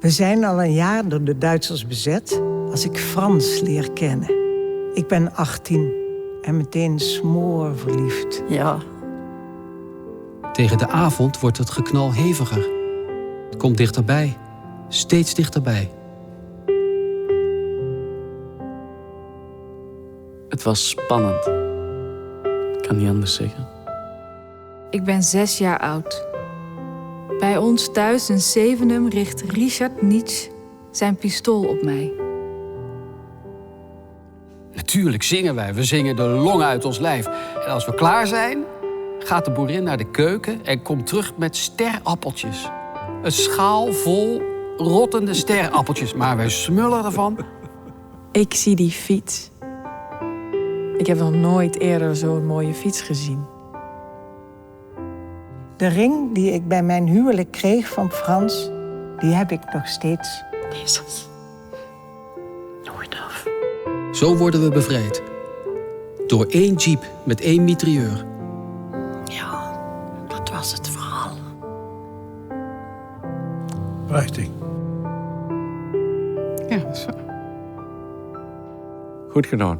We zijn al een jaar door de Duitsers bezet als ik Frans leer kennen. Ik ben 18 en meteen smoorverliefd. Ja. Tegen de avond wordt het geknal heviger. Het komt dichterbij, steeds dichterbij. Het was spannend. Ik kan niet anders zeggen. Ik ben 6 jaar oud. Bij ons thuis in Zevenum richt Richard Nietzsche zijn pistool op mij. Natuurlijk zingen wij. We zingen de longen uit ons lijf. En als we klaar zijn, gaat de boerin naar de keuken en komt terug met sterappeltjes. Een schaal vol rottende sterappeltjes. Maar wij smullen ervan. Ik zie die fiets. Ik heb nog nooit eerder zo'n mooie fiets gezien. De ring die ik bij mijn huwelijk kreeg van Frans, die heb ik nog steeds. Jezus. Nooit af. Zo worden we bevrijd. Door 1 jeep met 1 mitrailleur. Ja, dat was het verhaal. Prachtig. Ja, dat is waar. Goed gedaan.